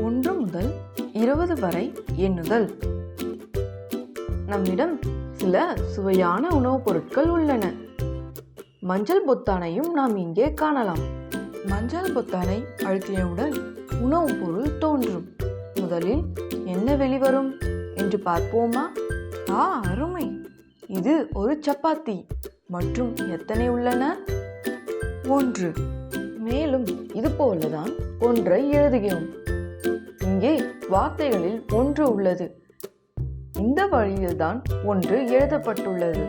1 முதல் 20 வரை எண்ணுதல். நம்மிடம் சில சுவையான உணவுப் பொருட்கள் உள்ளன. மஞ்சள் பொத்தானையும் நாம் இங்கே காணலாம். மஞ்சள் பொத்தானை அழுத்தியவுடன் உணவுப் பொருள் தோன்றும். முதலில் என்ன வெளிவரும் என்று பார்ப்போமா? அருமை! இது ஒரு சப்பாத்தி. மற்றும் எத்தனை உள்ளன? 1. மேலும் இது போலதான் 1ஐ எழுதுகிறோம். இங்கே வார்த்தைகளில் 1 உள்ளது. இந்த வழியில்தான் 1 எழுதப்பட்டுள்ளது.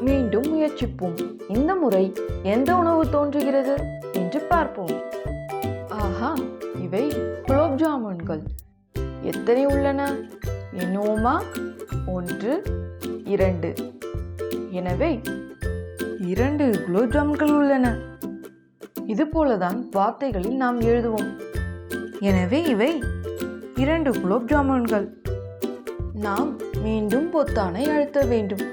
மீண்டும் முயற்சிப்போம். இந்த முறை எந்த உணவு தோன்றுகிறது என்று பார்ப்போம். இவை குலோப் ஜாமுன்கள். எத்தனை உள்ளன எண்ணுவோமா? 1, 2. எனவே 2 குலோப் ஜாமுன்கள் உள்ளன. இது போலதான் வார்த்தைகளில் நாம் எழுதுவோம். எனவே இவை 2 குலோப் ஜாமுன்கள். நாம் மீண்டும் பொத்தானை அழுத்த வேண்டும்.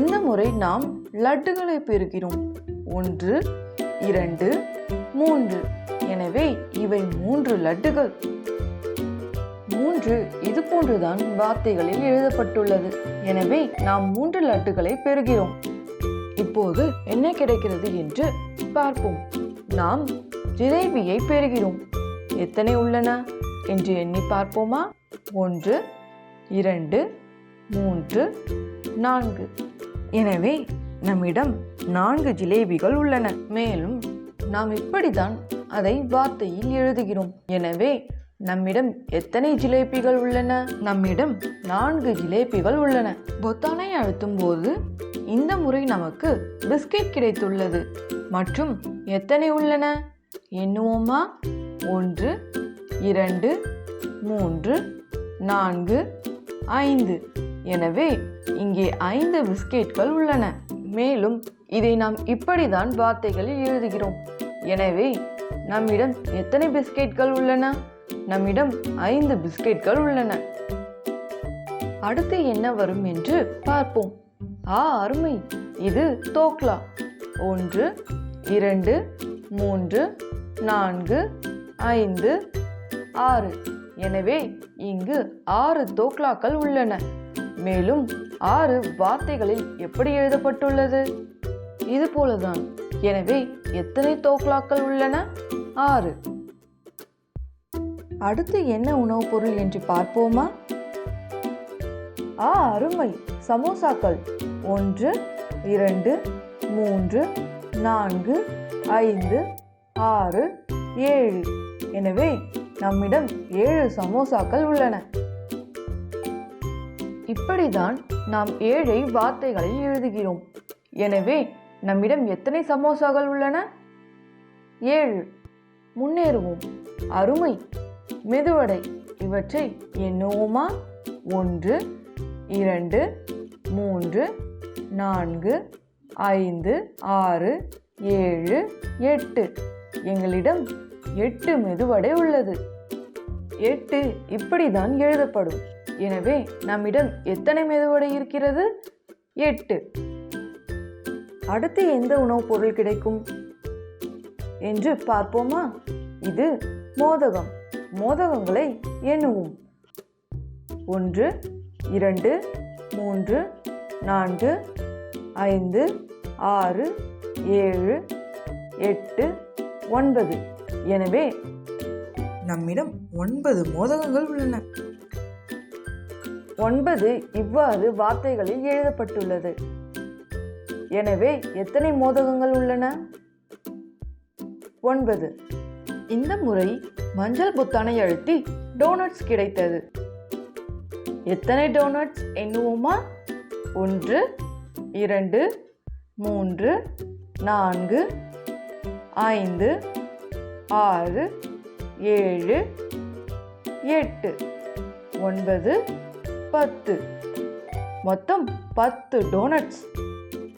இந்த முறை நாம் லட்டுகளை பெறுகிறோம். 1, 2, 3. எனவே இவை 3 லட்டுகள். 3 இது போன்றுதான் வார்த்தைகளில் எழுதப்பட்டுள்ளது. எனவே நாம் 3 லட்டுகளை பெறுகிறோம். இப்போது என்ன கிடைக்கிறது என்று பார்ப்போம். நாம் ஜிலேபியை பெறுகிறோம். எத்தனை உள்ளன என்று எண்ணி பார்ப்போமா? 1, 2, 3, 4. எனவே நம்மிடம் 4 ஜிலேபிகள் உள்ளன. மேலும் நாம் இப்படித்தான் அதை வார்த்தையில் எழுதுகிறோம். எனவே நம்மிடம் எத்தனை ஜிலேபிகள் உள்ளன? நம்மிடம் 4 ஜிலேபிகள் உள்ளன. பொத்தானை அழுத்தும் போது இந்த முறை நமக்கு பிஸ்கெட் கிடைத்துள்ளது. மற்றும் எத்தனை உள்ளன எண்ணுவோமா? 1, 2, 3, 4, 5. எனவே இங்கே 5 பிஸ்கெட்கள் உள்ளன. மேலும் இதை நாம் இப்படிதான் வார்த்தைகளில் எழுதுகிறோம். எனவே நம்மிடம் எத்தனை பிஸ்கெட்கள் உள்ளன? நம்மிடம் 5 பிஸ்கெட்கள் உள்ளன. அடுத்து என்ன வரும் என்று பார்ப்போம். அருமை! இது தோக்லா. 1, 2, 3, 4, 5, 6. எனவே இங்கு 6 தோக்லாக்கள் உள்ளன. மேலும் 6 வார்த்தைகளில் எப்படி எழுதப்பட்டுள்ளது? இது போலதான். எனவே எத்தனை தோக்லாக்கள் உள்ளன? 6. அடுத்து என்ன உணவுப் பொருள் என்று பார்ப்போமா? அருமை! சமோசாக்கள். 1, 2, 3, 4, 5, 6, 7. எனவே நம்மிடம் 7 சமோசாக்கள் உள்ளன. இப்படிதான் நாம் 7ஐ வார்த்தைகளில் எழுதுகிறோம். எனவே நம்மிடம் எத்தனை சமோசாக்கள் உள்ளன? 7. முன்னேறுவோம். அருமை! மெதுவடை. இவற்றை எண்ணுவோமா? 1, 2, 3, 4, 5, 6, 7, 8. எங்களிடம் 8 மெதுவடை உள்ளது. 8 இப்படிதான் எழுதப்படும். எனவே நம்மிடம் எத்தனை மெதுவடை இருக்கிறது? 8. அடுத்து எந்த உணவுப் பொருள் கிடைக்கும் என்று பார்ப்போமா? இது மோதகம். மோதகங்களை எண்ணுவோம். 1, 2, 3, 4, 5, 6, 7, 8, 9. எனவே நம்மிடம் 9 மோதகங்கள் உள்ளன. 9 இவ்வாறு வார்த்தைகளில் எழுதப்பட்டுள்ளது. எனவே எத்தனை மோதகங்கள் உள்ளன? 9. இந்த முறை மஞ்சள் பொத்தானை அழுத்தி டோனட்ஸ் கிடைத்தது. எத்தனை டோனட்ஸ் எண்ணுவோமா? 1, 2, 3, 4, 5, 6, 7, 8, 9, 10. மொத்தம் 10 டோனட்ஸ்.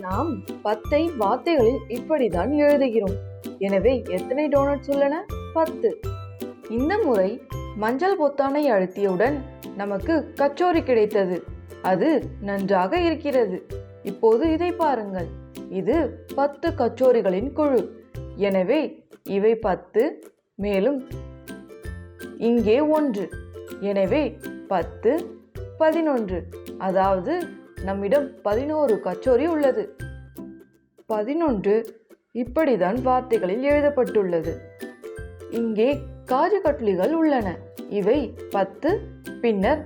நாம் 10ஐ வார்த்தைகளில் இப்படிதான் எழுதுகிறோம். எனவே எத்தனை டோனட்ஸ் உள்ளன? 10. இந்த முறை மஞ்சள் பொத்தானை அழுத்தியவுடன் நமக்கு கச்சோரி கிடைத்தது. அது நன்றாக இருக்கிறது. இப்போது இதை பாருங்கள். இது 10 கச்சோரிகளின் குழு. எனவே இவை 10. மேலும் இங்கே 1. எனவே 10, 11. அதாவது நம்மிடம் 11 கச்சோரி உள்ளது. 11 இப்படிதான் வார்த்தைகளில் எழுதப்பட்டுள்ளது. இங்கே காஜு கட்லிகள் உள்ளன. இவை 10, பின்னர்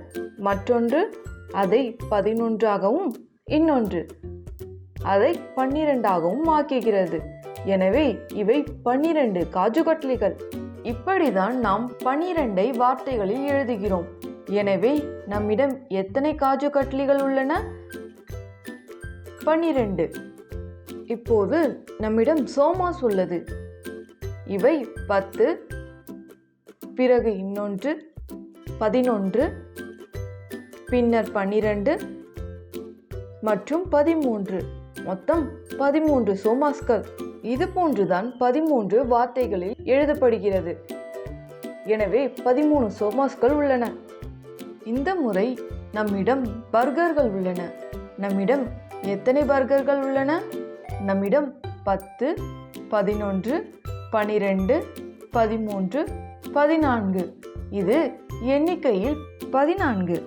மற்றொன்று அதை 11ஆகவும் இன்னொன்று அதை 12ஆகவும் ஆக்குகிறது. எனவே இவை 12 காஜு கட்லிகள். இப்படிதான் நாம் 12ஐ வார்த்தைகளில் எழுதுகிறோம். எனவே நம்மிடம் எத்தனை காஜு கட்லிகள் உள்ளன? 12. இப்போது நம்மிடம் சோமாஸ் உள்ளது. இவை 10, பிறகு இன்னொன்று 11, பின்னர் 12 மற்றும் 13. மொத்தம் 13 சோமாஸ்கள். இது போன்றுதான் 13 வார்த்தைகளில் எழுதப்படுகிறது. எனவே 13 சோமாஸ்கள் உள்ளன. இந்த முறை நம்மிடம் பர்கர்கள் உள்ளன. நம்மிடம் எத்தனை பர்கர்கள் உள்ளன? நம்மிடம் 10, 11, 12, 13, 14. இது எண்ணிக்கையில் 14.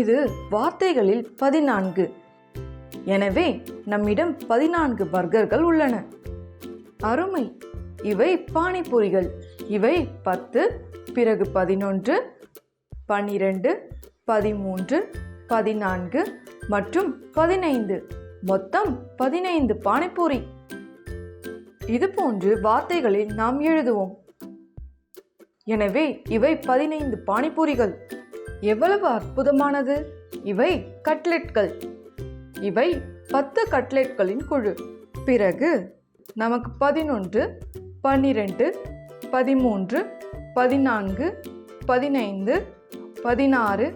இது வார்த்தைகளில் 14. எனவே நம்மிடம் 14 பர்கர்கள் உள்ளன. அருமை! இவை பானிபூரிகள். இவை 10, பிறகு 11, 12, 13, 14 மற்றும் 15. மொத்தம் 15 பானிபூரி. இது போன்று வார்த்தைகளில் நாம் எழுதுவோம். எனவே இவை 15 பானிபூரிகள். எவ்வளவு அற்புதமானது! இவை கட்லெட்கள். இவை 10 கட்லெட்களின் குழு. பிறகு நமக்கு 11, 12, 13, 14, 15, 16.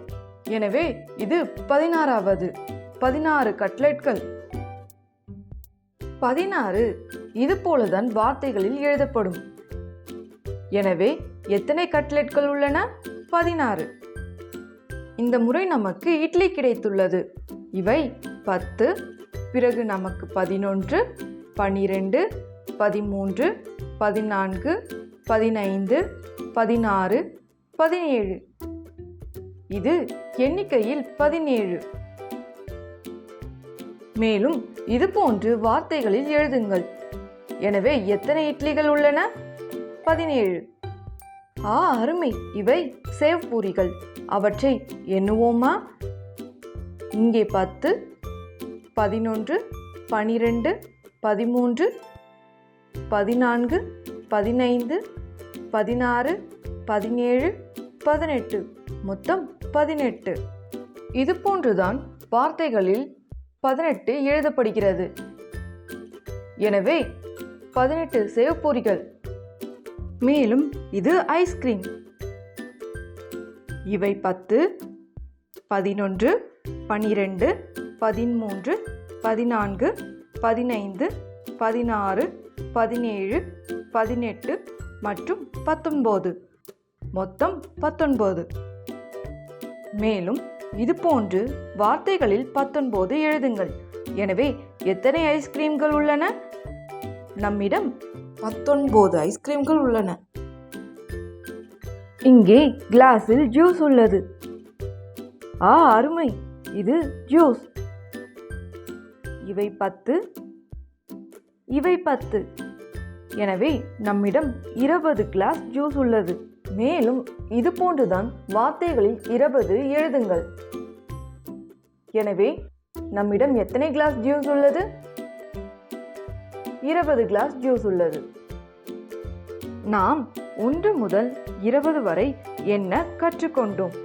எனவே இது 16வது. 16 கட்லெட்கள். 16 இது போலதான் வார்த்தைகளில் எழுதப்படும். எனவே எத்தனை கட்லெட்கள் உள்ளன? 16. இந்த முறை நமக்கு இட்லி கிடைத்துள்ளது. இவை 10, பிறகு நமக்கு 11, 12, 13, 14, 15, 16, 17. இது எண்ணிக்கையில் 17. மேலும் இது போன்று வார்த்தைகளில் எழுதுங்கள். எனவே எத்தனை இட்லிகள் உள்ளன? 17. அருமை! இவை சேவ் பூரிகள். அவற்றை எண்ணுவோமா? இங்கே 10, 11, 12, 13, 14, 15, 16, 17, 18. மொத்தம் 18. இது போன்றுதான் வார்த்தைகளில் 18 எழுதப்படுகிறது. எனவே 18 சேவ் பூரிகள். மேலும் இது ஐஸ்கிரீம். இவை 10, 11, 12, 13, 14, 15, 16, 17, 18 மற்றும் 19. மொத்தம் 19. மேலும் இது போன்று வார்த்தைகளில் 19 எழுதுங்கள். எனவே எத்தனை ஐஸ்கிரீம்கள் உள்ளன? நம்மிடம் 19 ஐஸ்கிரீம்கள் உள்ளன. இங்கே கிளாஸில் ஜூஸ் உள்ளது. அருமை! இது ஜூஸ். இவை 10, இவை 10. எனவே நம்மிடம் 20 கிளாஸ் ஜூஸ் உள்ளது. மேலும் இது போன்றுதான் வார்த்தைகளில் 20 எழுதுங்கள். எனவே நம்மிடம் எத்தனை கிளாஸ் ஜூஸ் உள்ளது? 20 கிளாஸ் ஜூஸ் உள்ளது. நாம் 1 முதல் 20 வரை எண்ண கற்றுக்கொண்டோம்.